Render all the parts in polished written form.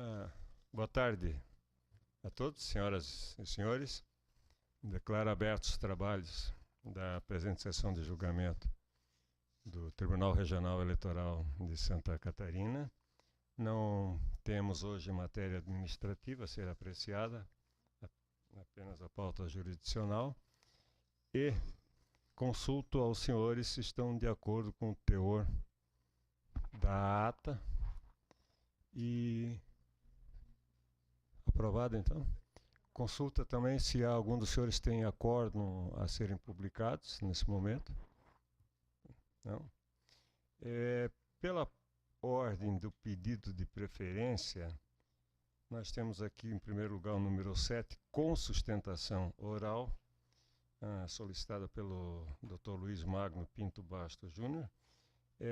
Ah, boa tarde a todos, senhoras e senhores. Declaro abertos os trabalhos da presente sessão de julgamento do Tribunal Regional Eleitoral de Santa Catarina. Não temos hoje matéria administrativa a ser apreciada, apenas a pauta jurisdicional. E consulto aos senhores se estão de acordo com o teor da ata. E aprovado, então. Consulta também se algum dos senhores tem acórdão a serem publicados nesse momento. Não? Pela ordem do pedido de preferência, nós temos aqui, em primeiro lugar, o número 7, com sustentação oral, solicitada pelo Dr. Luiz Magno Pinto Bastos Júnior.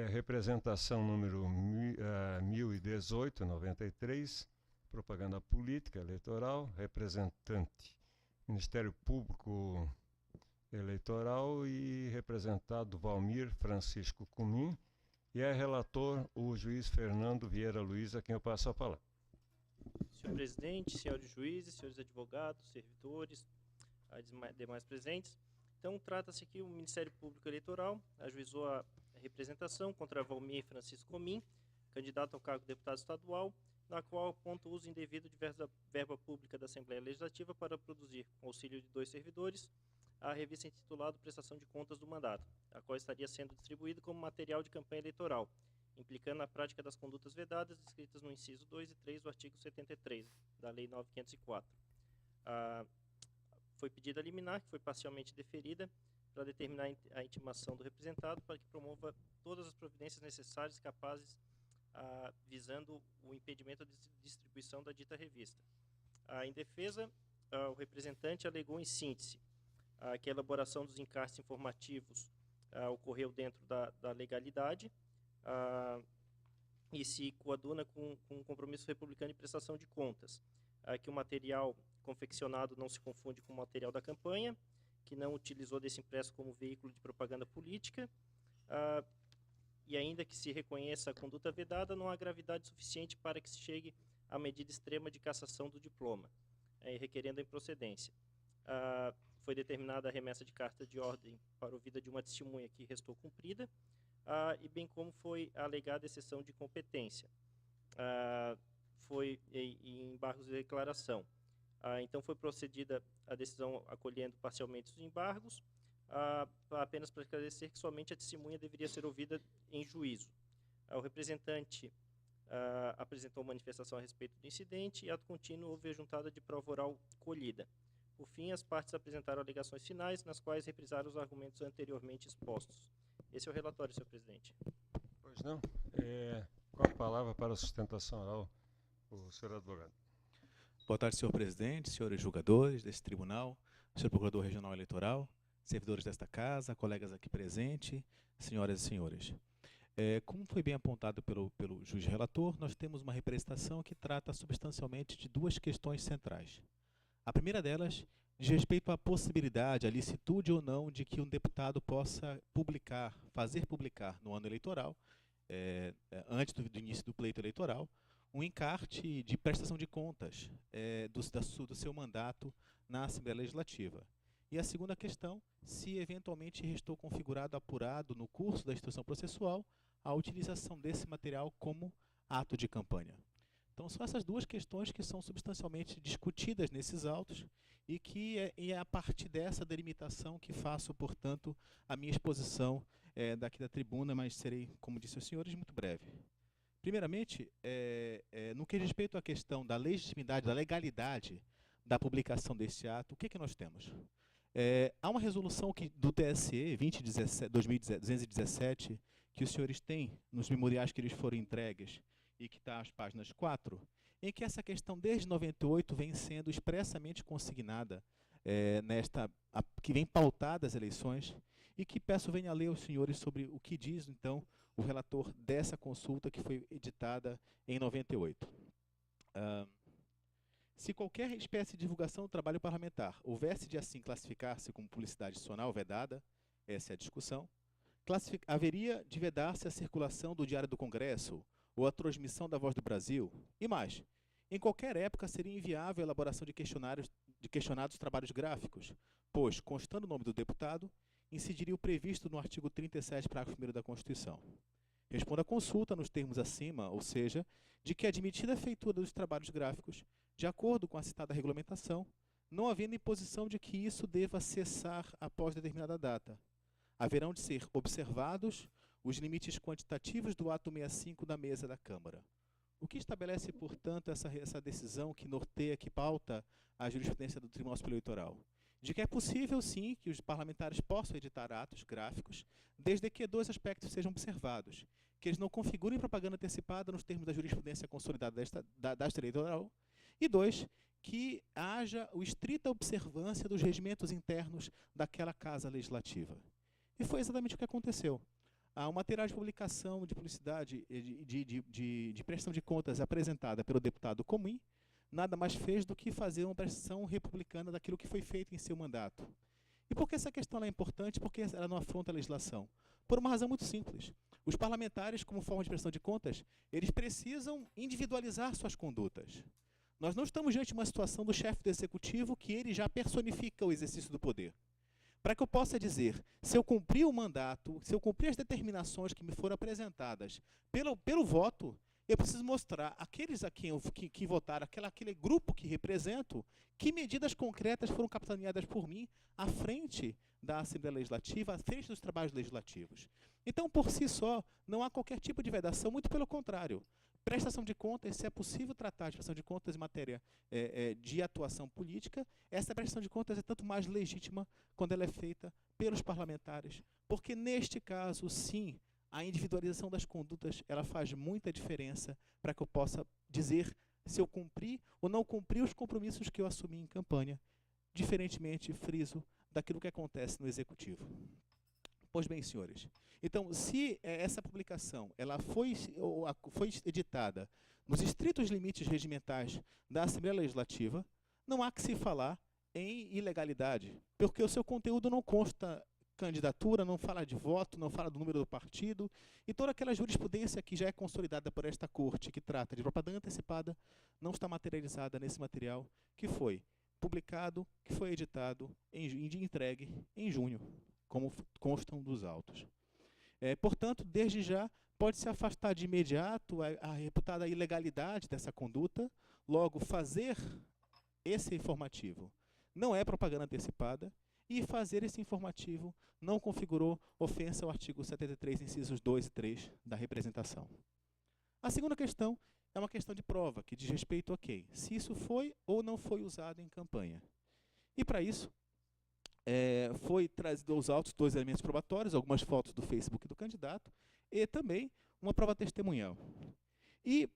Representação número 1018-93, propaganda política eleitoral, representante Ministério Público Eleitoral e representado Valmir Francisco Cumim, e relator o juiz Fernando Vieira Luiz, a quem eu passo a palavra. Senhor presidente, senhores juízes, senhores advogados, servidores, demais presentes. Então, trata-se aqui o Ministério Público Eleitoral ajuizou a representação contra Valmir Francisco Cumim, candidato ao cargo de deputado estadual, na qual aponta o uso indevido de verba pública da Assembleia Legislativa para produzir, com auxílio de 2 servidores, a revista intitulada Prestação de Contas do Mandato, a qual estaria sendo distribuída como material de campanha eleitoral, implicando a prática das condutas vedadas descritas no inciso 2 e 3 do artigo 73 da Lei 9.504. Foi pedida a liminar, que foi parcialmente deferida, para determinar a intimação do representado para que promova todas as providências necessárias e capazes visando o impedimento da distribuição da dita revista. Em defesa, o representante alegou em síntese que a elaboração dos encartes informativos ocorreu dentro da legalidade e se coaduna com o compromisso republicano de prestação de contas, que o material confeccionado não se confunde com o material da campanha, que não utilizou desse impresso como veículo de propaganda política, e ainda que se reconheça a conduta vedada, não há gravidade suficiente para que se chegue à medida extrema de cassação do diploma, requerendo a improcedência. Foi determinada a remessa de carta de ordem para ouvida de uma testemunha que restou cumprida, e bem como foi alegada exceção de competência. Foi em embargos de declaração. Então foi procedida a decisão acolhendo parcialmente os embargos, apenas para esclarecer que somente a testemunha deveria ser ouvida em juízo. O representante apresentou manifestação a respeito do incidente e, ato contínuo, houve juntada de prova oral colhida. Por fim, as partes apresentaram alegações finais, nas quais reprisaram os argumentos anteriormente expostos. Esse é o relatório, senhor presidente. Pois não. Com a palavra para a sustentação oral, o senhor advogado. Boa tarde, senhor presidente, senhores julgadores desse tribunal, senhor procurador regional eleitoral, servidores desta casa, colegas aqui presentes, senhoras e senhores. Como foi bem apontado pelo juiz relator, nós temos uma representação que trata substancialmente de 2 questões centrais. A primeira delas diz respeito à possibilidade, à licitude ou não de que um deputado possa fazer publicar no ano eleitoral, antes do início do pleito eleitoral, um encarte de prestação de contas do seu mandato na Assembleia Legislativa. E a segunda questão, se eventualmente restou configurado, apurado no curso da instrução processual, a utilização desse material como ato de campanha. Então, são essas 2 questões que são substancialmente discutidas nesses autos e que é a partir dessa delimitação que faço, portanto, a minha exposição daqui da tribuna, mas serei, como disse aos senhores, muito breve. Primeiramente, no que diz respeito à questão da legitimidade, da legalidade da publicação desse ato, o que nós temos? Há uma resolução do TSE 217, que os senhores têm nos memoriais que eles foram entregues, e que está às páginas 4, em que essa questão desde 98 vem sendo expressamente consignada, que vem pautada as eleições, e que peço venha a ler aos senhores sobre o que diz, então, o relator dessa consulta que foi editada em 98. Se qualquer espécie de divulgação do trabalho parlamentar houvesse de assim classificar-se como publicidade institucional vedada, essa é a discussão, haveria de vedar-se a circulação do Diário do Congresso ou a transmissão da Voz do Brasil, e mais, Em qualquer época seria inviável a elaboração de questionados trabalhos gráficos, pois, constando o nome do deputado, incidiria o previsto no artigo 37, parágrafo 1º da Constituição. Responda à consulta nos termos acima, ou seja, de que admitida a feitura dos trabalhos gráficos, de acordo com a citada regulamentação, não havendo imposição de que isso deva cessar após determinada data. Haverão de ser observados os limites quantitativos do ato 65 da mesa da Câmara. O que estabelece, portanto, essa decisão que norteia, que pauta a jurisprudência do Tribunal Superior Eleitoral? De que é possível, sim, que os parlamentares possam editar atos gráficos, desde que dois aspectos sejam observados: que eles não configurem propaganda antecipada nos termos da jurisprudência consolidada da Justiça Eleitoral, e dois, que haja a estrita observância dos regimentos internos daquela casa legislativa. E foi exatamente o que aconteceu. O material de publicação de publicidade, de prestação de contas apresentada pelo deputado Comim, nada mais fez do que fazer uma prestação republicana daquilo que foi feito em seu mandato. E por que essa questão é importante? Porque ela não afronta a legislação. Por uma razão muito simples. Os parlamentares, como forma de prestação de contas, eles precisam individualizar suas condutas. Nós não estamos diante de uma situação do chefe do executivo que ele já personifica o exercício do poder. Para que eu possa dizer, se eu cumprir o mandato, se eu cumprir as determinações que me foram apresentadas pelo voto, eu preciso mostrar àqueles a quem que votaram, aquele grupo que represento, que medidas concretas foram capitaneadas por mim à frente da Assembleia Legislativa, à frente dos trabalhos legislativos. Então, por si só, não há qualquer tipo de vedação, muito pelo contrário. Prestação de contas, se é possível tratar de prestação de contas em matéria de atuação política, essa prestação de contas é tanto mais legítima quando ela é feita pelos parlamentares, porque neste caso, sim, a individualização das condutas ela faz muita diferença para que eu possa dizer se eu cumpri ou não cumpri os compromissos que eu assumi em campanha, diferentemente, friso, daquilo que acontece no Executivo. Pois bem, senhores, então, se essa publicação ela foi editada nos estritos limites regimentais da Assembleia Legislativa, não há que se falar em ilegalidade, porque o seu conteúdo não consta candidatura, não fala de voto, não fala do número do partido, e toda aquela jurisprudência que já é consolidada por esta corte, que trata de propaganda antecipada, não está materializada nesse material que foi publicado, que foi editado e entregue em junho, como constam dos autos. Portanto, desde já, pode-se afastar de imediato a reputada ilegalidade dessa conduta, logo fazer esse informativo não é propaganda antecipada, e fazer esse informativo não configurou ofensa ao artigo 73, incisos 2 e 3 da representação. A segunda questão é uma questão de prova, que diz respeito a quem? Se isso foi ou não foi usado em campanha. E para isso, foi trazido aos autos 2 elementos probatórios, algumas fotos do Facebook do candidato, e também uma prova testemunhal. E,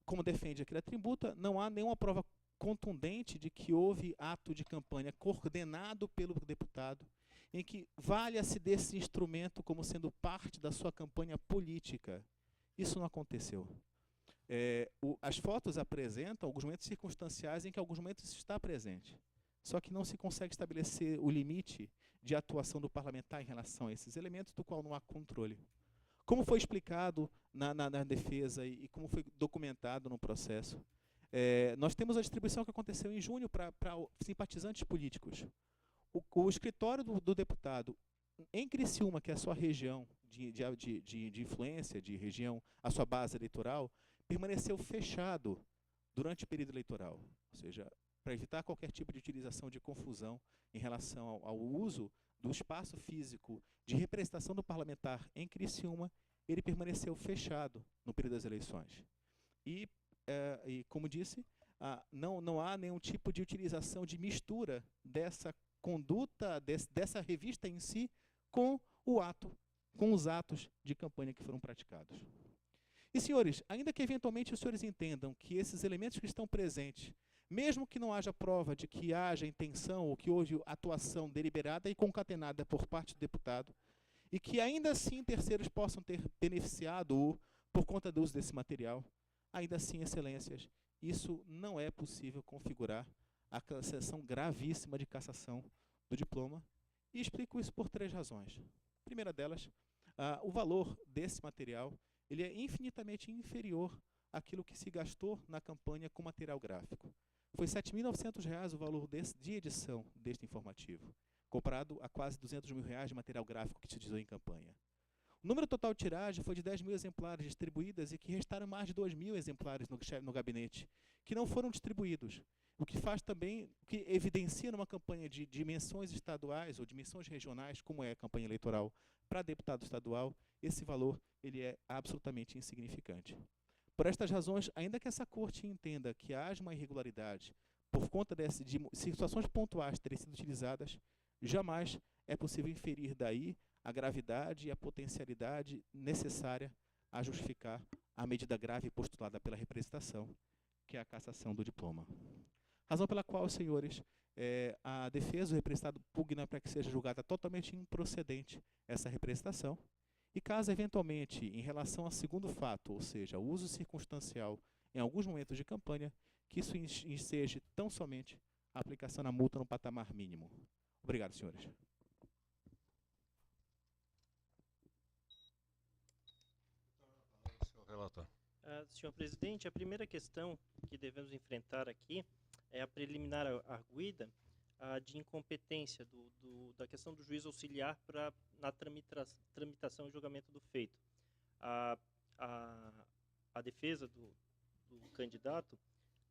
como defende aqui a tributa, não há nenhuma prova contundente de que houve ato de campanha coordenado pelo deputado, em que valha-se desse instrumento como sendo parte da sua campanha política. Isso não aconteceu. As fotos apresentam alguns momentos circunstanciais em que alguns momentos isso está presente. Só que não se consegue estabelecer o limite de atuação do parlamentar em relação a esses elementos, do qual não há controle. Como foi explicado na defesa e como foi documentado no processo, nós temos a distribuição que aconteceu em junho para simpatizantes políticos. O escritório do deputado em Criciúma, que é a sua região de influência, de região, a sua base eleitoral, permaneceu fechado durante o período eleitoral. Ou seja, para evitar qualquer tipo de utilização de confusão em relação ao uso do espaço físico de representação do parlamentar em Criciúma, ele permaneceu fechado no período das eleições. E como disse, não há nenhum tipo de utilização de mistura dessa conduta, dessa revista em si, com os atos de campanha que foram praticados. E, senhores, ainda que eventualmente os senhores entendam que esses elementos que estão presentes, mesmo que não haja prova de que haja intenção ou que houve atuação deliberada e concatenada por parte do deputado, e que ainda assim terceiros possam ter beneficiado por conta do uso desse material, ainda assim, excelências, isso não é possível configurar a exceção gravíssima de cassação do diploma, e explico isso por 3 razões. A primeira delas, o valor desse material ele é infinitamente inferior aquilo que se gastou na campanha com material gráfico. Foi R$ 7.900 o valor de edição deste informativo, comparado a quase R$ 200 mil de material gráfico que se utilizou em campanha. O número total de tiragem foi de 10 mil exemplares distribuídas e que restaram mais de 2 mil exemplares no gabinete, que não foram distribuídos. O que faz também, o que evidencia numa campanha de dimensões estaduais ou dimensões regionais, como é a campanha eleitoral para deputado estadual, esse valor ele é absolutamente insignificante. Por estas razões, ainda que essa corte entenda que haja uma irregularidade por conta de situações pontuais terem sido utilizadas, jamais é possível inferir daí a gravidade e a potencialidade necessária a justificar a medida grave postulada pela representação, que é a cassação do diploma. Razão pela qual, senhores, a defesa do representado pugna para que seja julgada totalmente improcedente essa representação. E caso, eventualmente, em relação ao segundo fato, ou seja, o uso circunstancial em alguns momentos de campanha, que isso enseje tão somente a aplicação da multa no patamar mínimo. Obrigado, senhores. Senhor relator. Senhor presidente, a primeira questão que devemos enfrentar aqui é a preliminar arguida de incompetência da questão do juiz auxiliar na tramitação e julgamento do feito. A defesa do candidato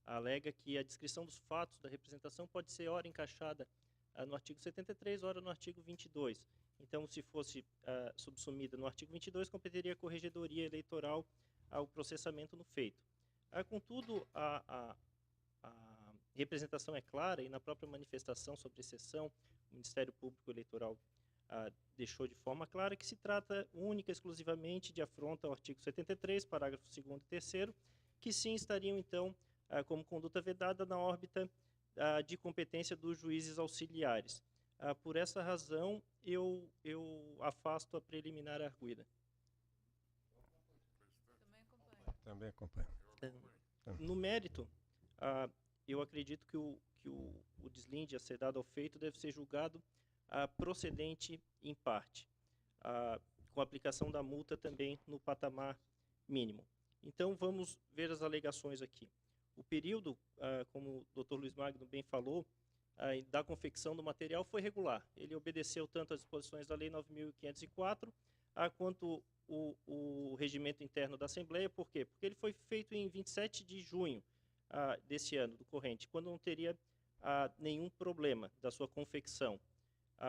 alega que a descrição dos fatos da representação pode ser ora encaixada no artigo 73, ora no artigo 22. Então, se fosse subsumida no artigo 22, competeria a corregedoria eleitoral ao processamento no feito. Contudo, a representação é clara e na própria manifestação sobre exceção, o Ministério Público Eleitoral deixou de forma clara que se trata única e exclusivamente de afronta ao artigo 73, parágrafo 2º e 3º, que sim estariam, então, como conduta vedada na órbita de competência dos juízes auxiliares. Por essa razão, eu afasto a preliminar arguida. Também acompanho. No mérito, eu acredito que o deslinde a ser dado ao feito deve ser julgado procedente em parte, com a aplicação da multa também no patamar mínimo. Então, vamos ver as alegações aqui. O período, como o Dr. Luiz Magno bem falou, da confecção do material foi regular. Ele obedeceu tanto às disposições da Lei 9.504, quanto o regimento interno da Assembleia. Por quê? Porque ele foi feito em 27 de junho desse ano, do corrente, quando não teria nenhum problema da sua confecção.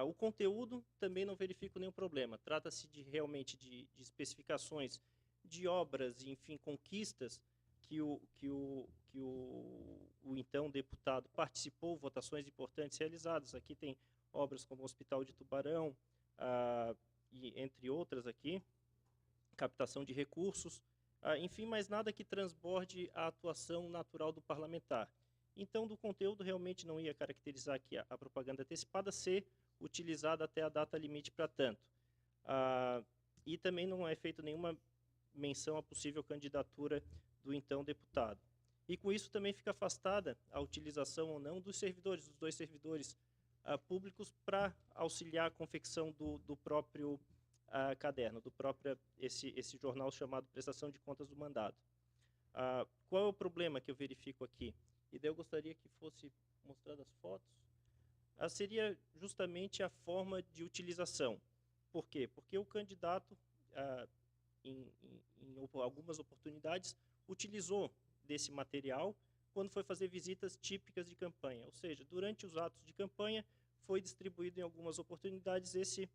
O conteúdo também não verifico nenhum problema. Trata-se realmente de especificações de obras, enfim, conquistas que o então deputado participou, votações importantes realizadas. Aqui tem obras como o Hospital de Tubarão, e entre outras aqui, captação de recursos, enfim, mas nada que transborde a atuação natural do parlamentar. Então, do conteúdo, realmente não ia caracterizar aqui a propaganda antecipada ser utilizada até a data limite para tanto. E também não é feita nenhuma menção à possível candidatura do então deputado. E com isso também fica afastada a utilização ou não dos servidores, dos dois servidores públicos para auxiliar a confecção do próprio caderno, do próprio esse jornal chamado Prestação de Contas do Mandado. Qual é o problema que eu verifico aqui? E daí eu gostaria que fosse mostradas as fotos. Seria justamente a forma de utilização. Por quê? Porque o candidato, em algumas oportunidades, utilizou desse material quando foi fazer visitas típicas de campanha. Ou seja, durante os atos de campanha, foi distribuído em algumas oportunidades esse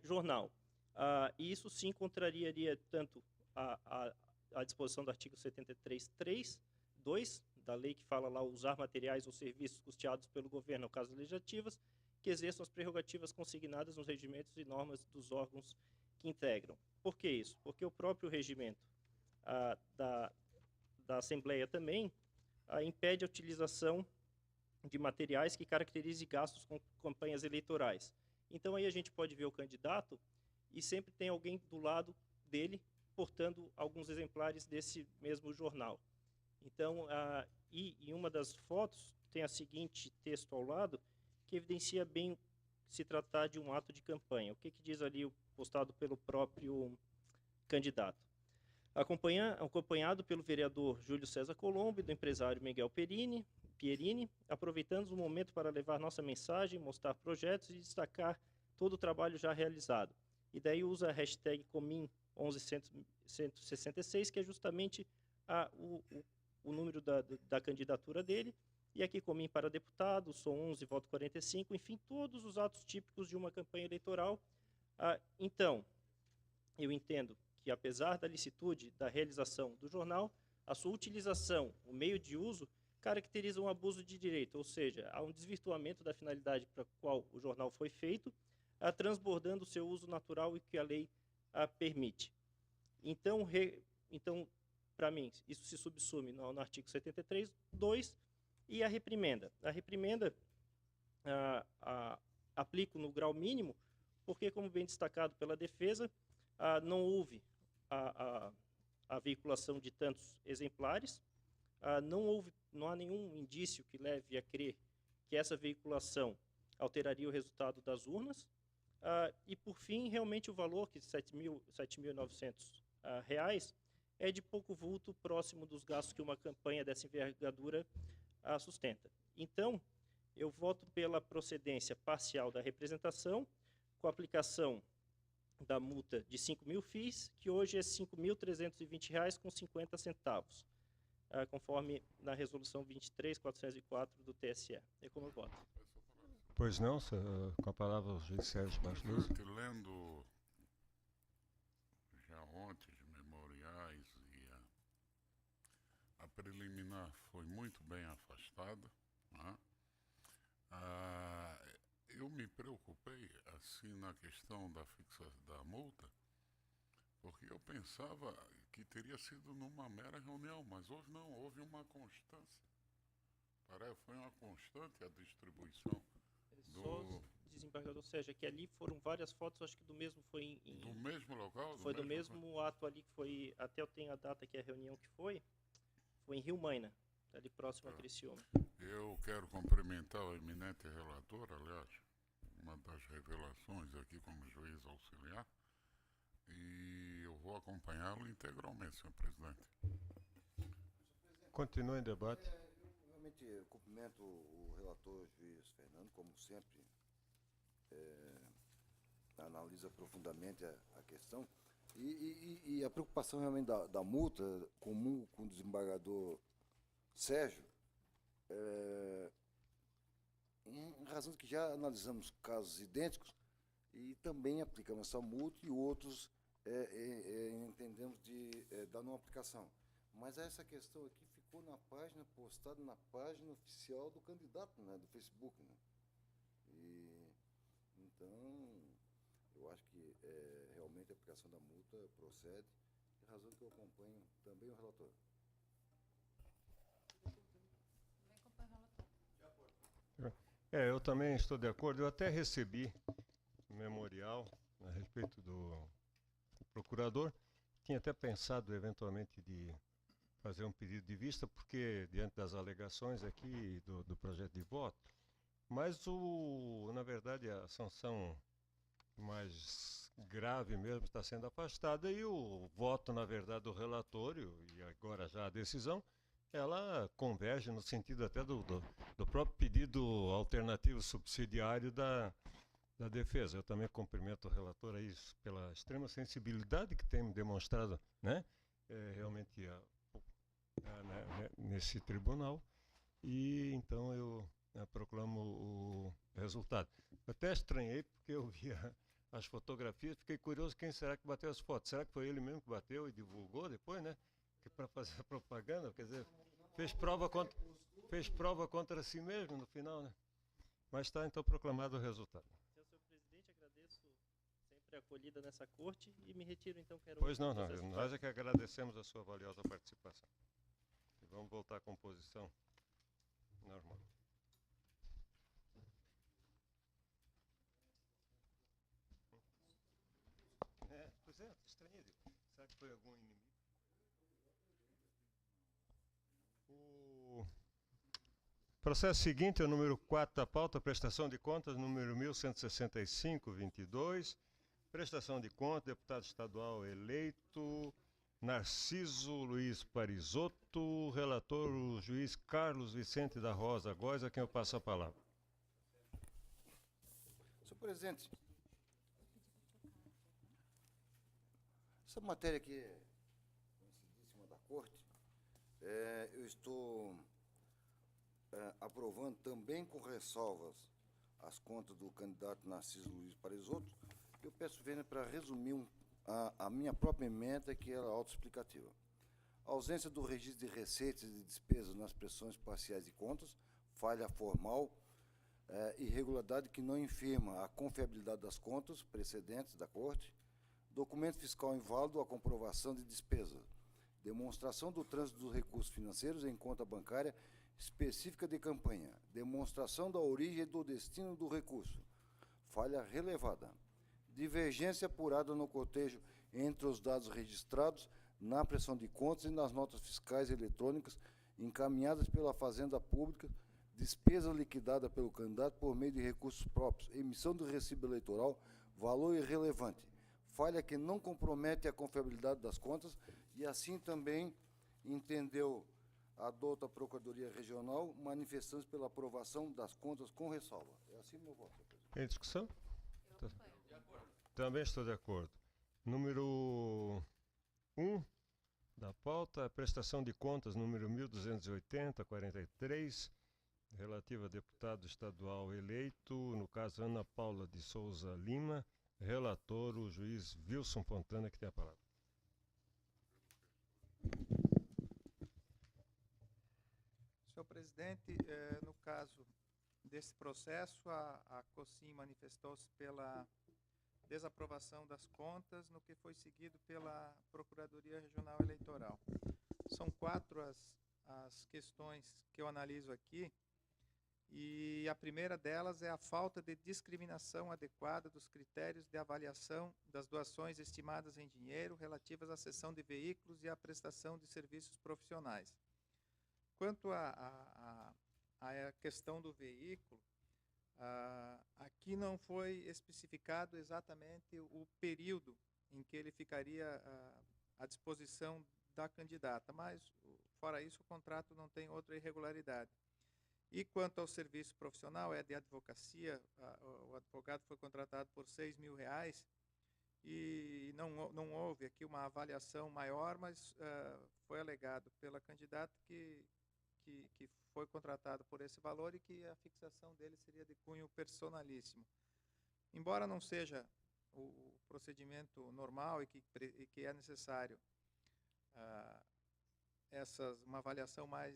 jornal. E isso sim contrariaria tanto a disposição do artigo 73.3.2, da lei que fala lá usar materiais ou serviços custeados pelo governo, no caso legislativas, que exerçam as prerrogativas consignadas nos regimentos e normas dos órgãos que integram. Por que isso? Porque o próprio regimento da Assembleia também impede a utilização de materiais que caracterizem gastos com campanhas eleitorais. Então aí a gente pode ver o candidato e sempre tem alguém do lado dele portando alguns exemplares desse mesmo jornal. Então, em uma das fotos tem a seguinte texto ao lado que evidencia bem se tratar de um ato de campanha. O que diz ali o postado pelo próprio candidato? acompanhado pelo vereador Júlio César Colombo e do empresário Miguel Pierini, aproveitando o momento para levar nossa mensagem, mostrar projetos e destacar todo o trabalho já realizado. E daí usa a hashtag Comim11166, que é justamente o número da candidatura dele. E aqui Comim para deputado, sou 11, voto 45, enfim, todos os atos típicos de uma campanha eleitoral. Então, eu entendo que, apesar da licitude da realização do jornal, a sua utilização, o meio de uso, caracteriza um abuso de direito, ou seja, há um desvirtuamento da finalidade para a qual o jornal foi feito, transbordando o seu uso natural e que a lei permite. Então, para mim, isso se subsume no artigo 73(2) e a reprimenda. A reprimenda aplico no grau mínimo, porque, como bem destacado pela defesa, não houve a veiculação de tantos exemplares, não há nenhum indício que leve a crer que essa veiculação alteraria o resultado das urnas, e, por fim, realmente o valor, que R$ 7.900, é de pouco vulto, próximo dos gastos que uma campanha dessa envergadura sustenta. Então, eu voto pela procedência parcial da representação, com a aplicação da multa de 5.000 FIIs, que hoje é R$ 5.320,50, conforme na resolução 23.404 do TSE. É como eu voto. Pois não, com a palavra o juiz Sérgio Baixoso. Lendo já ontem os memoriais e a preliminar foi muito bem afastada, né? Eu me preocupei assim na questão da fixação da multa, porque eu pensava que teria sido numa mera reunião, mas houve uma constância. Foi uma constante a distribuição do desembargador, ou seja, que ali foram várias fotos, acho que do mesmo foi do mesmo local, foi do mesmo ato ali que foi, até eu tenho a data que é a reunião que foi em Rio Maina, ali próximo a Criciúma. Eu quero cumprimentar o eminente relator, aliás, uma das revelações aqui como juiz auxiliar, e eu vou acompanhá-lo integralmente, senhor presidente. Continua em debate. Eu realmente cumprimento o relator juiz Fernando, como sempre, analisa profundamente a questão, e a preocupação realmente da multa comum com o desembargador Sérgio, em razão de que já analisamos casos idênticos e também aplicamos essa multa e outros entendemos de dar não aplicação. Mas essa questão aqui ficou na página, postada na página oficial do candidato, né, do Facebook, né? Então, eu acho que realmente a aplicação da multa procede, em razão que eu acompanho também o relator. Eu também estou de acordo. Eu até recebi um memorial a respeito do procurador. Tinha até pensado, eventualmente, de fazer um pedido de vista, porque, diante das alegações aqui do projeto de voto, mas, na verdade, a sanção mais grave mesmo está sendo afastada e o voto, na verdade, do relatório, e agora já a decisão, ela converge no sentido até do próprio pedido alternativo subsidiário da defesa. Eu também cumprimento o relator aí pela extrema sensibilidade que tem demonstrado, né, realmente nesse tribunal, e então eu proclamo o resultado. Eu até estranhei porque eu via as fotografias, fiquei curioso quem será que bateu as fotos. Será que foi ele mesmo que bateu e divulgou depois, né? Para fazer a propaganda, quer dizer, fez prova contra si mesmo no final, né? Mas está então proclamado o resultado. Senhor presidente, agradeço sempre a acolhida nessa corte e me retiro então. Pois não, nós é que agradecemos a sua valiosa participação. E vamos voltar à composição normal. Pois é, estranhei. Será que foi algum inimigo? O processo seguinte é o número 4 da pauta, prestação de contas, número 1165-22. Prestação de contas, deputado estadual eleito Narciso Luiz Parisotto, relator o juiz Carlos Vicente da Rosa Góes, a quem eu passo a palavra. Senhor presidente, essa matéria aqui é conhecidíssima da Corte. Eu estou aprovando também com ressalvas as contas do candidato Narciso Luiz Parisotto. Eu peço vênia para resumir a minha própria emenda, que era autoexplicativa. A ausência do registro de receitas e de despesas nas pressões parciais de contas, falha formal, irregularidade que não infirma a confiabilidade das contas precedentes da Corte, documento fiscal inválido, a comprovação de despesa, demonstração do trânsito dos recursos financeiros em conta bancária específica de campanha, demonstração da origem e do destino do recurso, falha relevada, divergência apurada no cotejo entre os dados registrados na prestação de contas e nas notas fiscais eletrônicas encaminhadas pela Fazenda Pública, despesa liquidada pelo candidato por meio de recursos próprios, emissão do recibo eleitoral, valor irrelevante, falha que não compromete a confiabilidade das contas, e assim também entendeu a douta Procuradoria Regional, manifestando-se pela aprovação das contas com ressalva. É assim meu voto, senhor presidente. Em discussão? Também estou de acordo. Número 1 da pauta, a prestação de contas número 1280-43, relativa a deputado estadual eleito, no caso Ana Paula de Souza Lima, relator o juiz Wilson Fontana, que tem a palavra. Senhor presidente, no caso desse processo, a COSIM manifestou-se pela desaprovação das contas, no que foi seguido pela Procuradoria Regional Eleitoral. São 4 as questões que eu analiso aqui, e a primeira delas é a falta de discriminação adequada dos critérios de avaliação das doações estimadas em dinheiro relativas à cessão de veículos e à prestação de serviços profissionais. Quanto à questão do veículo, aqui não foi especificado exatamente o período em que ele ficaria à disposição da candidata, mas, fora isso, o contrato não tem outra irregularidade. E quanto ao serviço profissional, é de advocacia, o advogado foi contratado por R$6.000 e não houve aqui uma avaliação maior, mas foi alegado pela candidata que foi contratado por esse valor e que a fixação dele seria de cunho personalíssimo. Embora não seja o procedimento normal e que é necessário uma avaliação mais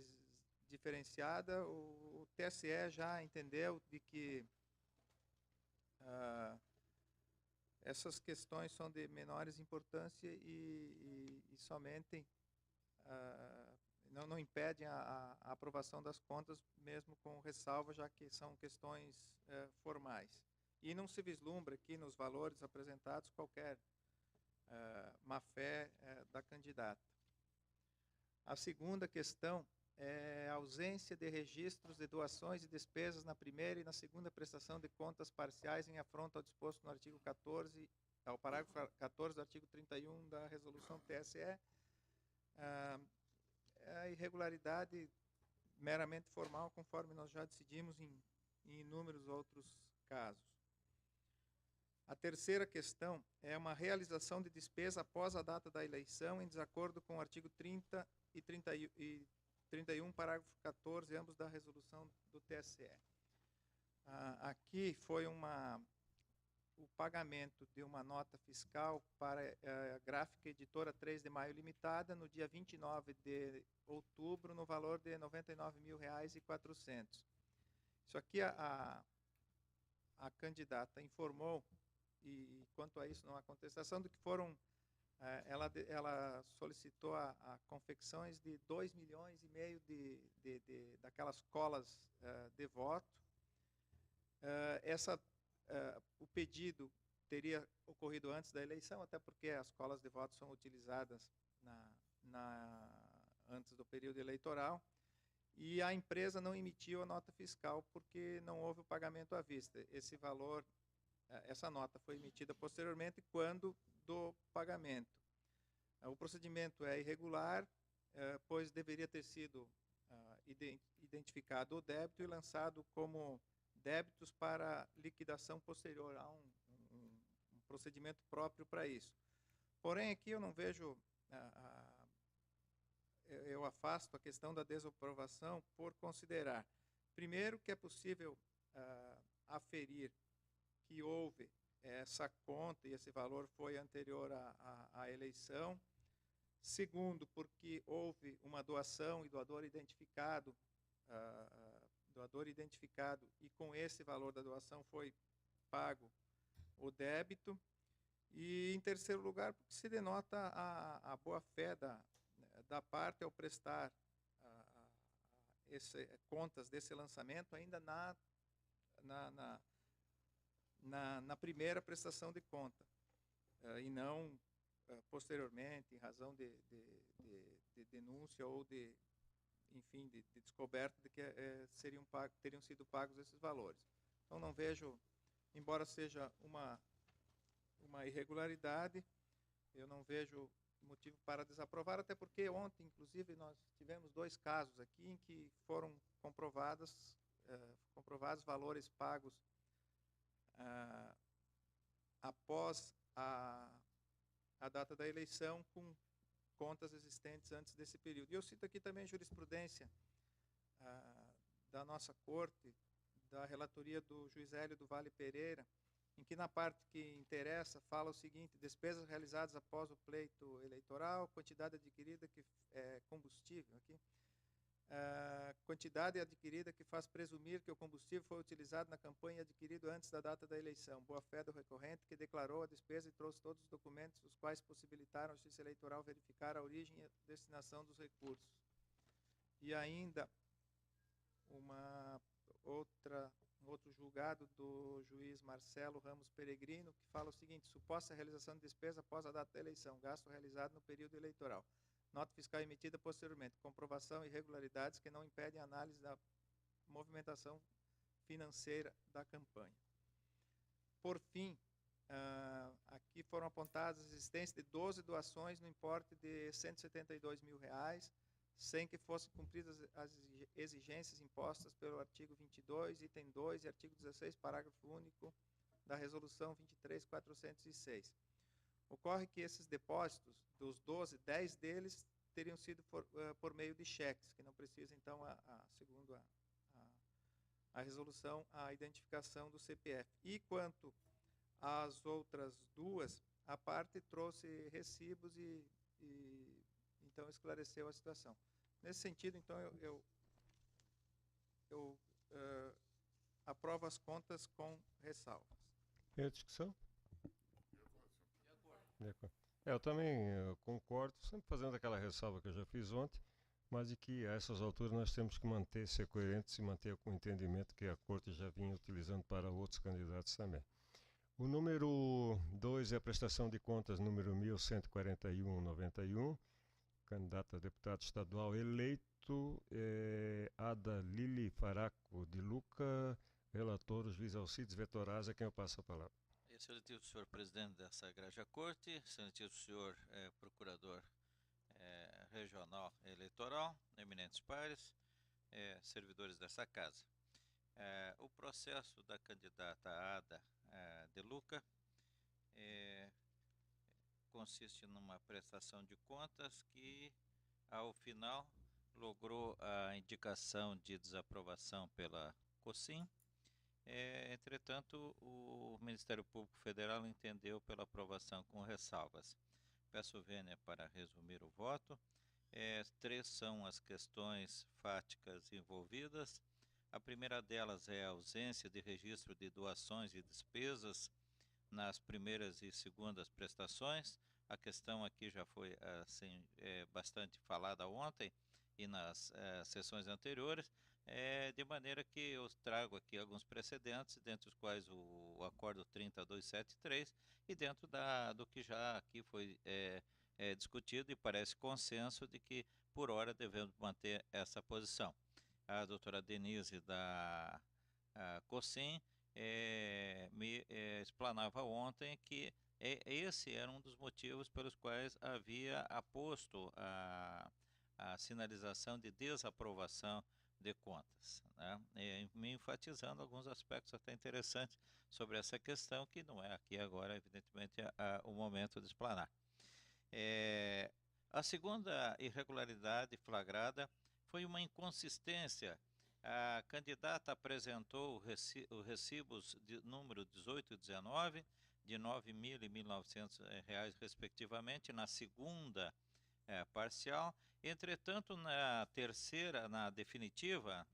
diferenciada, o TSE já entendeu de que essas questões são de menores importância e somente não impedem a aprovação das contas, mesmo com ressalva, já que são questões formais. E não se vislumbra aqui nos valores apresentados qualquer má-fé da candidata. A segunda questão é a ausência de registros de doações e despesas na primeira e na segunda prestação de contas parciais em afronta ao disposto no artigo 14, ao parágrafo 14 do artigo 31 da resolução TSE. A irregularidade meramente formal, conforme nós já decidimos em inúmeros outros casos. A terceira questão é uma realização de despesa após a data da eleição, em desacordo com o artigo 30 e 31, parágrafo 14, ambos da resolução do TSE. Aqui foi o pagamento de uma nota fiscal para a Gráfica Editora 3 de Maio Limitada, no dia 29 de outubro, no valor de R$ 99.400. Isso aqui a candidata informou, e quanto a isso não há contestação, de que foram, ela solicitou a confecções de 2,5 milhões daquelas colas de voto. O pedido teria ocorrido antes da eleição, até porque as colas de voto são utilizadas antes do período eleitoral, e a empresa não emitiu a nota fiscal porque não houve o pagamento à vista. Esse valor, essa nota foi emitida posteriormente quando do pagamento. O procedimento é irregular, pois deveria ter sido identificado o débito e lançado como débitos para liquidação posterior. Há um procedimento próprio para isso. Porém, aqui eu não vejo, eu afasto a questão da desaprovação por considerar, primeiro, que é possível aferir que houve essa conta e esse valor foi anterior à eleição. Segundo, porque houve uma doação e doador identificado, e com esse valor da doação foi pago o débito. E, em terceiro lugar, porque se denota a boa-fé da parte ao prestar contas desse lançamento ainda na primeira prestação de conta, e não posteriormente, em razão de denúncia ou enfim, de descoberta de que teriam sido pagos esses valores. Então, não vejo, embora seja uma irregularidade, eu não vejo motivo para desaprovar, até porque ontem, inclusive, nós tivemos 2 casos aqui em que foram comprovados valores pagos após a data da eleição com contas existentes antes desse período. E eu cito aqui também a jurisprudência da nossa Corte, da relatoria do juiz Hélio do Vale Pereira, em que na parte que interessa fala o seguinte: despesas realizadas após o pleito eleitoral, quantidade adquirida que é combustível aqui, quantidade adquirida que faz presumir que o combustível foi utilizado na campanha adquirido antes da data da eleição, boa-fé do recorrente que declarou a despesa e trouxe todos os documentos os quais possibilitaram a Justiça Eleitoral verificar a origem e a destinação dos recursos. E ainda outro julgado do juiz Marcelo Ramos Peregrino, que fala o seguinte: suposta realização de despesa após a data da eleição, gasto realizado no período eleitoral, nota fiscal emitida posteriormente, comprovação e irregularidades que não impedem a análise da movimentação financeira da campanha. Por fim, aqui foram apontadas a existência de 12 doações no importe de R$172 mil, sem que fossem cumpridas as exigências impostas pelo artigo 22, item 2 e artigo 16, parágrafo único da Resolução 23.406. Ocorre que esses depósitos, dos 12, 10 deles teriam sido por meio de cheques, que não precisa, então, segundo a resolução, a identificação do CPF. E quanto às outras 2, a parte trouxe recibos e então esclareceu a situação. Nesse sentido, então, eu aprovo as contas com ressalvas. Tem discussão? De acordo. Eu também concordo, sempre fazendo aquela ressalva que eu já fiz ontem, mas de que a essas alturas nós temos que ser coerentes e manter com o entendimento que a Corte já vinha utilizando para outros candidatos também. O número 2 é a prestação de contas número 1141/91, candidato a deputado estadual eleito, Ada Lili Faraco de Luca, relator, o juiz Alcides Vetoraz, a quem eu passo a palavra. Excelentíssimo senhor presidente dessa Igreja Corte, excelentíssimo senhor procurador regional eleitoral, eminentes pares, servidores dessa casa. O processo da candidata Ada de Luca consiste numa prestação de contas que, ao final, logrou a indicação de desaprovação pela COSIM. Entretanto, o Ministério Público Federal entendeu pela aprovação com ressalvas. Peço vênia para resumir o voto. 3 são as questões fáticas envolvidas. A primeira delas é a ausência de registro de doações e despesas nas primeiras e segundas prestações. A questão aqui já foi assim, bastante falada ontem e nas sessões anteriores, de maneira que eu trago aqui alguns precedentes, dentre os quais o Acordo 30273 e dentro do que já aqui foi discutido e parece consenso de que, por hora, devemos manter essa posição. A doutora Denise da COSIM me explanava ontem que Esse era um dos motivos pelos quais havia aposto a sinalização de desaprovação de contas, né? Me enfatizando alguns aspectos até interessantes sobre essa questão, que não é aqui agora, evidentemente, o momento de explanar. A segunda irregularidade flagrada foi uma inconsistência. A candidata apresentou os recibos de número 18 e 19, de R$ 9.000 e R$ 1.900, respectivamente, na segunda parcial. Entretanto, na terceira, na definitiva,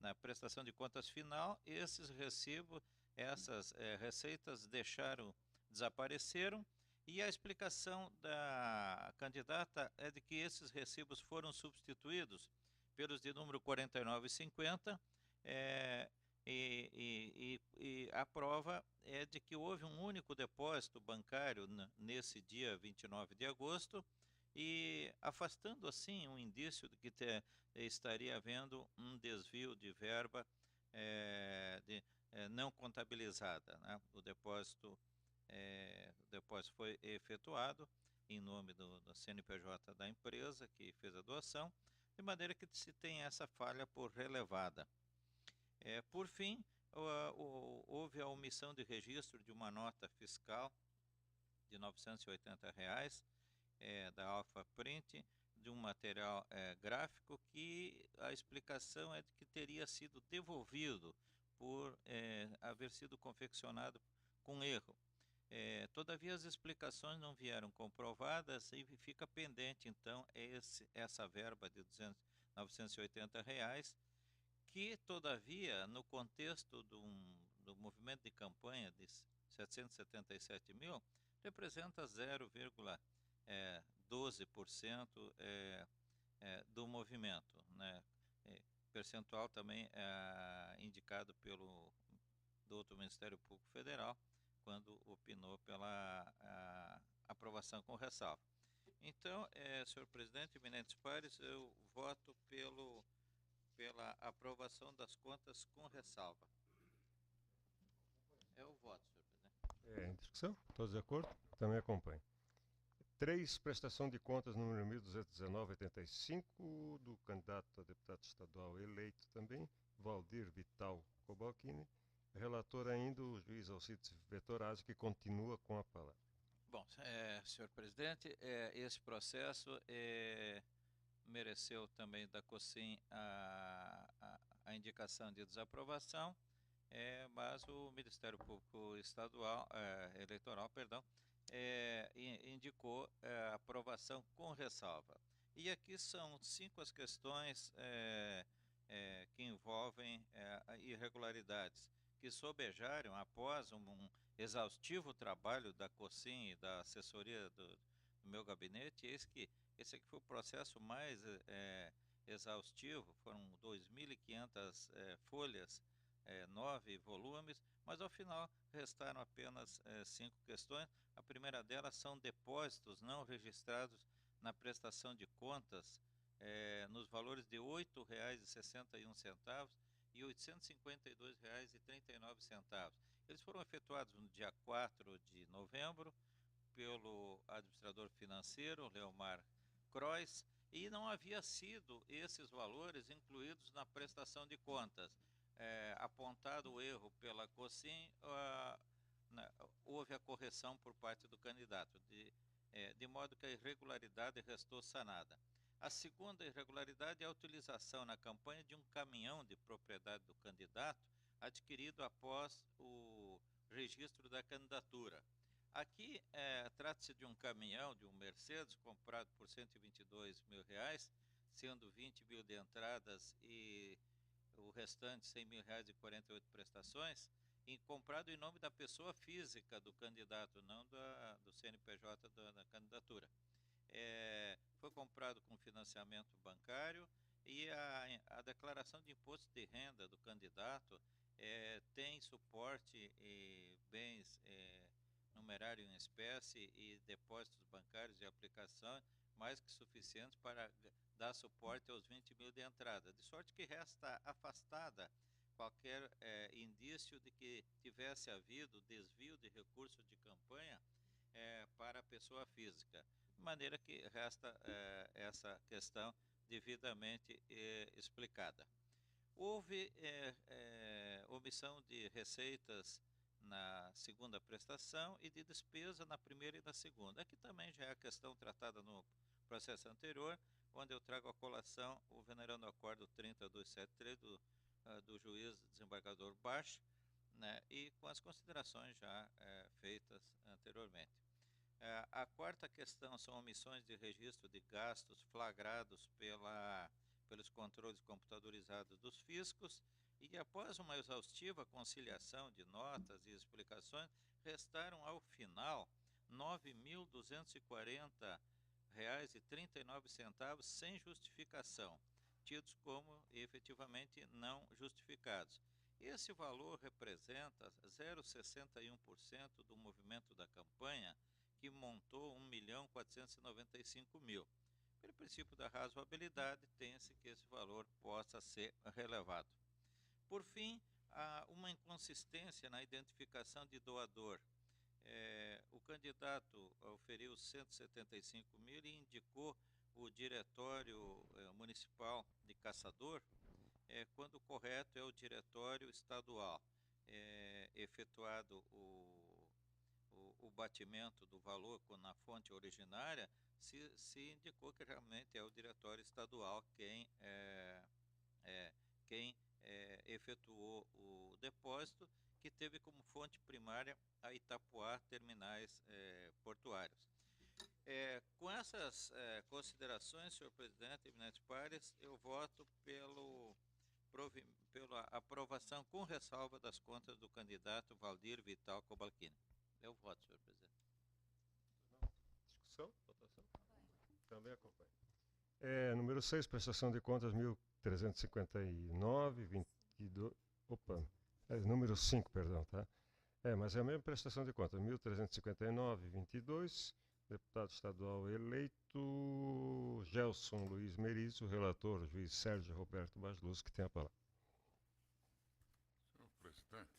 na prestação de contas final, esses recibos, essas receitas desapareceram, e a explicação da candidata é de que esses recibos foram substituídos pelos de número 49 e 50, e a prova é de que houve um único depósito bancário nesse dia 29 de agosto, e afastando assim um indício de que estaria havendo um desvio de verba não contabilizada, né? O depósito foi efetuado em nome do CNPJ da empresa que fez a doação, de maneira que se tem essa falha por relevada. Por fim, houve a omissão de registro de uma nota fiscal de R$ 980, da Alpha Print, de um material gráfico, que a explicação é de que teria sido devolvido por haver sido confeccionado com erro. Todavia, as explicações não vieram comprovadas e fica pendente, então, essa verba de R$ 980, que, todavia, no contexto do movimento de campanha de 777 mil, representa 0,12% do movimento, né? Percentual também indicado pelo doutor Ministério Público Federal, quando opinou pela aprovação com ressalva. Então, senhor presidente, eminentes pares, eu voto pela aprovação das contas com ressalva. É o voto, senhor presidente. Em discussão? Todos de acordo? Também acompanho. 3, prestação de contas número 1219-85, do candidato a deputado estadual eleito também, Valdir Vital Cobalcini. Relator ainda o juiz Alcides Vettorazzi, que continua com a palavra. Bom, senhor presidente, esse processo mereceu também da COSIM a indicação de desaprovação, mas o Ministério Público Estadual, Eleitoral, indicou aprovação com ressalva. E aqui são 5 as questões que envolvem irregularidades, que sobejaram após um exaustivo trabalho da COSIM e da assessoria do meu gabinete. Esse aqui foi o processo mais exaustivo, foram 2.500 folhas, 9 volumes, mas ao final restaram apenas 5 questões. A primeira delas são depósitos não registrados na prestação de contas nos valores de R$ 8,61 e R$ 852,39. Eles foram efetuados no dia 4 de novembro pelo administrador financeiro, Leomar Crois, e não havia sido esses valores incluídos na prestação de contas. Apontado o erro pela COSIM, houve a correção por parte do candidato, de modo que a irregularidade restou sanada. A segunda irregularidade é a utilização na campanha de um caminhão de propriedade do candidato, adquirido após o registro da candidatura. Aqui trata-se de um caminhão, de um Mercedes, comprado por R$ 122 mil, sendo 20 mil de entradas e o restante R$ 100 mil de 48 prestações, comprado em nome da pessoa física do candidato, não do CNPJ da candidatura. Foi comprado com financiamento bancário, e a declaração de imposto de renda do candidato tem suporte e bens numerário em espécie e depósitos bancários de aplicação mais que suficientes para dar suporte aos 20 mil de entrada, de sorte que resta afastada qualquer indício de que tivesse havido desvio de recursos de campanha para a pessoa física, de maneira que resta essa questão devidamente explicada. Houve omissão de receitas na segunda prestação e de despesa na primeira e na segunda. Aqui também já é a questão tratada no processo anterior, onde eu trago à colação o venerando acordo 30273 do juiz desembargador Bach, né, e com as considerações já feitas anteriormente. A quarta questão são omissões de registro de gastos flagrados pelos controles computadorizados dos fiscos, e após uma exaustiva conciliação de notas e explicações, restaram ao final R$ 9.240,39 sem justificação, tidos como efetivamente não justificados. Esse valor representa 0,61% do movimento da campanha, que montou 1.495.000. Pelo princípio da razoabilidade, tem-se que esse valor possa ser relevado. Por fim, há uma inconsistência na identificação de doador. O candidato oferiu 175.000 e indicou o diretório municipal de caçador, quando o correto é o diretório estadual. Efetuado o batimento do valor na fonte originária, se indicou que realmente é o diretório estadual quem efetuou o depósito, que teve como fonte primária a Itapuá Terminais Portuários. Com essas considerações, senhor presidente, eminentes pares, eu voto pela aprovação com ressalva das contas do candidato Valdir Vital Cobalcini. Eu voto, senhor presidente. Discussão? Votação? Também acompanho. Número 6, prestação de contas 1.359, 22... Opa, número 5, perdão, tá? Mas é a mesma prestação de contas, 1.359, 22, deputado estadual eleito Gelson Luiz Merizo, relator, juiz Sérgio Roberto Basluz, que tem a palavra. Senhor presidente,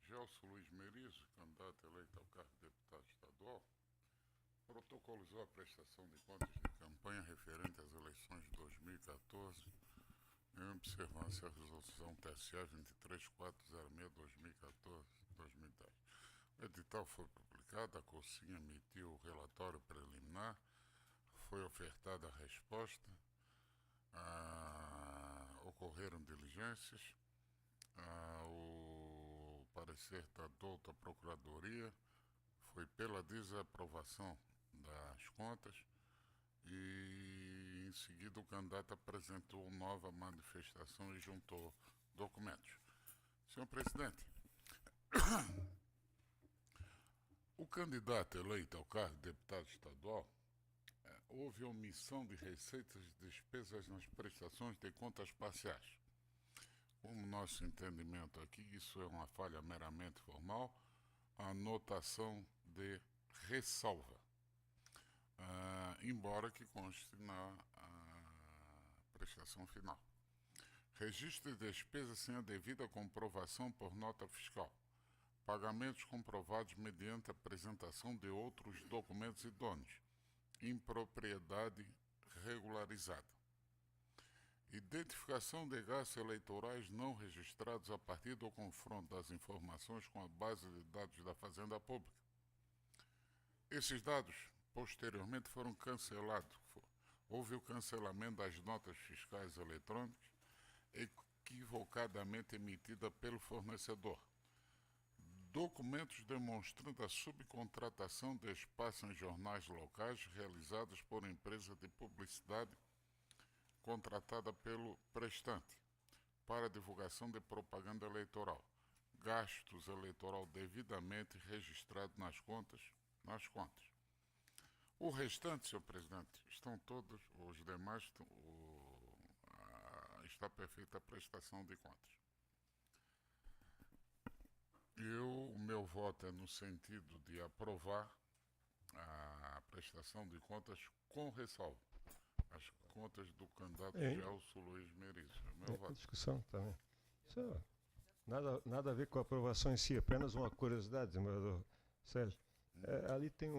Gelson Luiz Merizo, candidato eleito ao cargo de deputado estadual, protocolizou a prestação de contas de campanha referente às eleições de 2014, em observância à resolução TSE 23406-2014-2010. O edital foi publicado, a COSIM emitiu o relatório preliminar, foi ofertada a resposta, ocorreram diligências, o parecer da douta Procuradoria foi pela desaprovação das contas e, em seguida, o candidato apresentou nova manifestação e juntou documentos. Senhor presidente, o candidato eleito ao cargo de deputado estadual, houve omissão de receitas e despesas nas prestações de contas parciais. Como nosso entendimento aqui, isso é uma falha meramente formal, a anotação de ressalva, embora que conste na prestação final. Registro de despesas sem a devida comprovação por nota fiscal. Pagamentos comprovados mediante apresentação de outros documentos idôneos. Impropriedade regularizada. Identificação de gastos eleitorais não registrados a partir do confronto das informações com a base de dados da Fazenda Pública. Esses dados, posteriormente, foram cancelados. Houve o cancelamento das notas fiscais eletrônicas equivocadamente emitida pelo fornecedor. Documentos demonstrando a subcontratação de espaço em jornais locais realizados por empresa de publicidade contratada pelo prestante para divulgação de propaganda eleitoral. Gastos eleitoral devidamente registrados nas contas. O restante, senhor presidente, estão todos, os demais, está perfeita a prestação de contas. O meu voto é no sentido de aprovar a prestação de contas com ressalva. As contas do candidato Gelson Luiz Merizo. Meu voto. Discussão também. Nada a ver com a aprovação em si, apenas uma curiosidade, desembargador Sérgio. Ali tem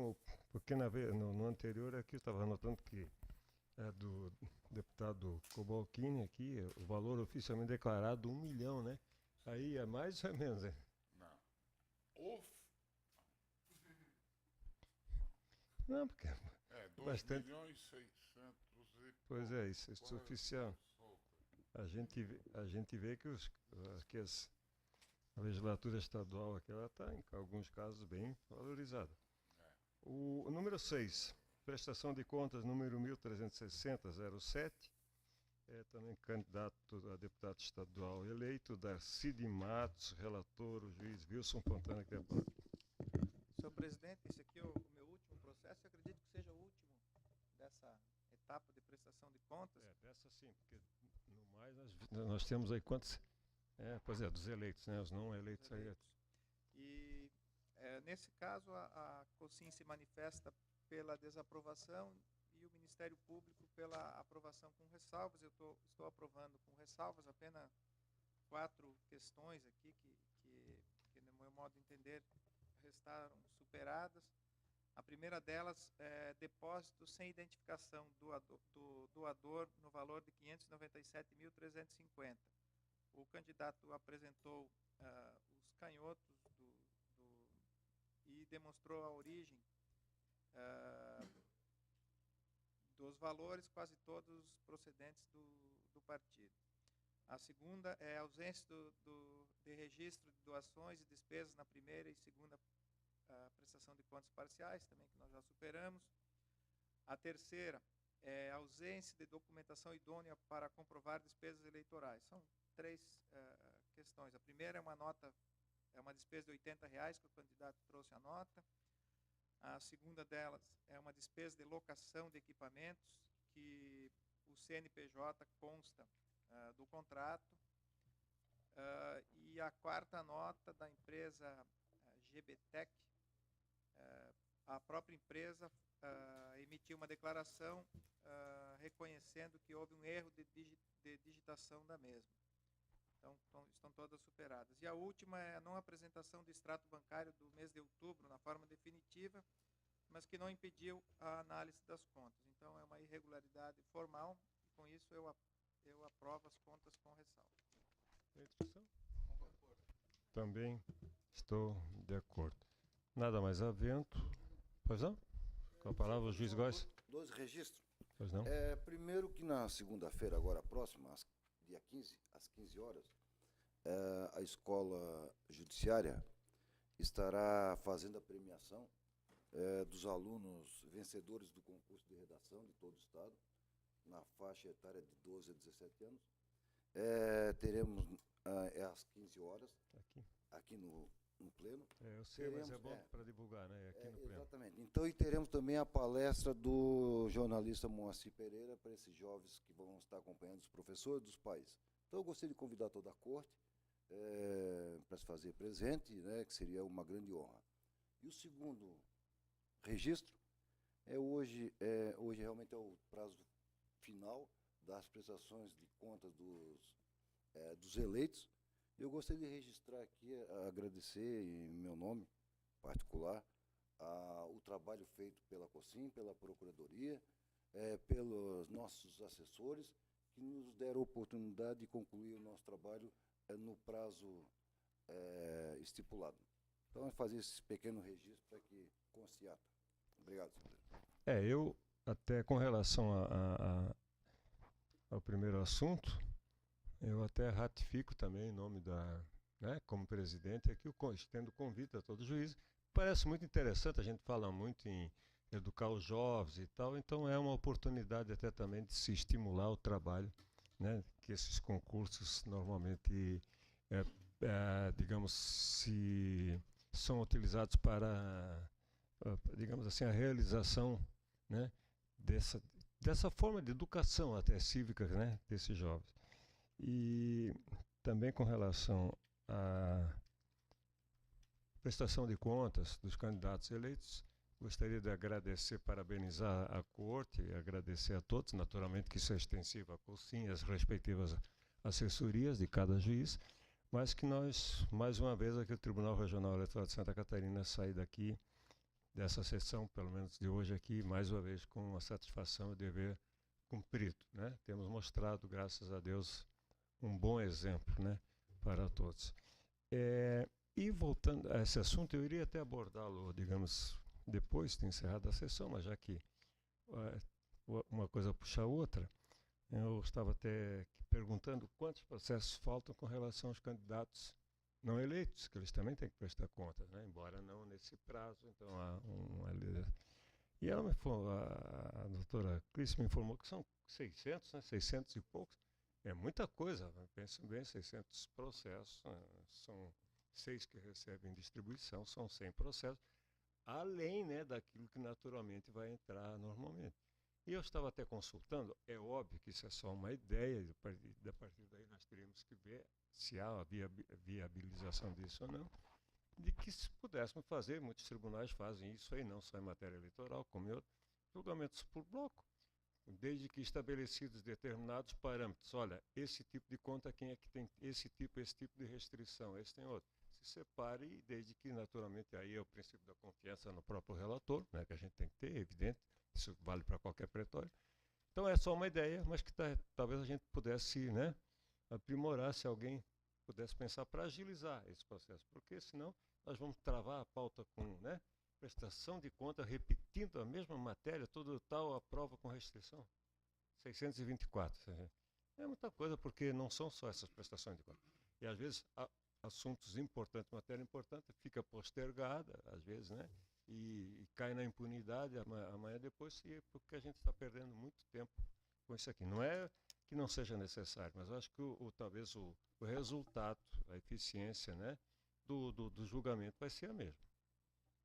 porque no anterior aqui eu estava anotando que é do deputado Cobalcini aqui, o valor oficialmente declarado 1 milhão, né? Aí é mais ou é menos, né? Não. Não, porque... 2 bastante. milhões 600 e Pois é, isso é quase oficial. solta. A gente vê que a legislatura estadual aqui, ela está, em alguns casos, bem valorizada. O número 6, prestação de contas número 1360-07, é também candidato a deputado estadual eleito, Darcy de Matos, relator, o juiz Wilson Fontana, que tem a palavra. Senhor presidente, esse aqui é o meu último processo, eu acredito que seja o último dessa etapa de prestação de contas. Dessa sim, porque no mais nós temos aí quantos? Pois é, dos eleitos, né? Os não eleitos aí. E nesse caso a COSIM se manifesta pela desaprovação e o Ministério Público pela aprovação com ressalvas. Eu estou aprovando com ressalvas apenas 4 questões aqui que no meu modo de entender restaram superadas. A primeira delas é depósito sem identificação do doador no valor de R$ 597.350. O candidato apresentou os canhotos e demonstrou a origem dos valores, quase todos procedentes do partido. A segunda é a ausência de registro de doações e despesas na primeira e segunda prestação de contas parciais, também que nós já superamos. A terceira é a ausência de documentação idônea para comprovar despesas eleitorais. São 3 questões. A primeira é uma despesa de R$80 que o candidato trouxe a nota. A segunda delas é uma despesa de locação de equipamentos que o CNPJ consta do contrato. E a quarta nota da empresa GBTEC, a própria empresa emitiu uma declaração reconhecendo que houve um erro de digitação da mesma. Então, estão todas superadas. E a última é a não apresentação do extrato bancário do mês de outubro na forma definitiva, mas que não impediu a análise das contas. Então, é uma irregularidade formal e, com isso, eu aprovo as contas com ressalva. Também estou de acordo. Nada mais havendo. Pois não? Com a palavra o juiz Góes. 2 registros. Pois não? Primeiro que na segunda-feira, agora próxima, dia 15, às 15 horas, a Escola Judiciária estará fazendo a premiação dos alunos vencedores do concurso de redação de todo o Estado, na faixa etária de 12 a 17 anos. Teremos às 15 horas, aqui no pleno. Eu sei, mas é bom para divulgar, né? Aqui no pleno. Exatamente. Então, e teremos também a palestra do jornalista Moacir Pereira para esses jovens que vão estar acompanhando os professores dos pais. Então, eu gostaria de convidar toda a corte para se fazer presente, né, que seria uma grande honra. E o segundo registro hoje realmente é o prazo final das prestações de contas dos eleitos. Eu gostaria de registrar aqui, agradecer em meu nome particular o trabalho feito pela COSIM, pela Procuradoria, pelos nossos assessores, que nos deram a oportunidade de concluir o nosso trabalho no prazo estipulado. Então, fazer esse pequeno registro para que conste ata. Obrigado, senhor presidente. Eu, até com relação ao primeiro assunto, eu até ratifico também em nome como presidente, aqui estendo o convite a todo juiz. Parece muito interessante, a gente fala muito em educar os jovens e tal, então é uma oportunidade até também de se estimular o trabalho, né, que esses concursos normalmente, digamos, são utilizados para, digamos assim, a realização, né, dessa forma de educação até cívica, né, desses jovens. E também com relação à prestação de contas dos candidatos eleitos, gostaria de agradecer, parabenizar a Corte, e agradecer a todos, naturalmente que isso é extensivo à COSIM, as respectivas assessorias de cada juiz, mas que nós, mais uma vez, aqui o Tribunal Regional Eleitoral de Santa Catarina sai daqui dessa sessão, pelo menos de hoje aqui, mais uma vez com a satisfação e dever cumprido, né? Temos mostrado, graças a Deus, um bom exemplo, né, para todos. E voltando a esse assunto, eu iria até abordá-lo, digamos, depois de encerrada a sessão, mas já que uma coisa puxa a outra, eu estava até perguntando quantos processos faltam com relação aos candidatos não eleitos, que eles também têm que prestar contas, né? Embora não nesse prazo. Então, e ela a doutora Cris me informou que são 600, né? 600 e poucos. É muita coisa, pensem bem, 600 processos, são 6 que recebem distribuição, são 100 processos, além, né, daquilo que naturalmente vai entrar normalmente. E eu estava até consultando, é óbvio que isso é só uma ideia, a partir daí nós teríamos que ver se há a viabilização disso ou não, de que se pudéssemos fazer, muitos tribunais fazem isso aí, não só em matéria eleitoral, como em outros, julgamentos por bloco, desde que estabelecidos determinados parâmetros. Olha, esse tipo de conta, quem é que tem esse tipo de restrição, esse tem outro. Se separe, e desde que, naturalmente, aí é o princípio da confiança no próprio relator, né, que a gente tem que ter, é evidente, isso vale para qualquer pretório. Então é só uma ideia, mas que talvez a gente pudesse, né, aprimorar, se alguém pudesse pensar para agilizar esse processo, porque senão nós vamos travar a pauta com, né, prestação de conta, repetindo a mesma matéria, tudo tal, a prova com restrição. 624. É muita coisa, porque não são só essas prestações de conta. E às vezes assuntos importantes, matéria importante, fica postergada, às vezes, né? E cai na impunidade amanhã depois, porque a gente está perdendo muito tempo com isso aqui. Não é que não seja necessário, mas eu acho que talvez o resultado, a eficiência, né, do julgamento vai ser a mesma.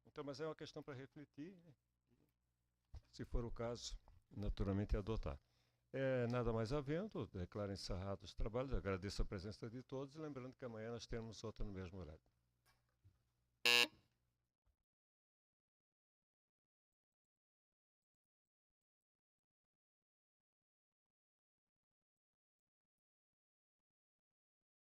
Então, mas é uma questão para refletir, né? Se for o caso, naturalmente adotar. Nada mais havendo, declaro encerrados os trabalhos, agradeço a presença de todos, lembrando que amanhã nós temos outra no mesmo horário.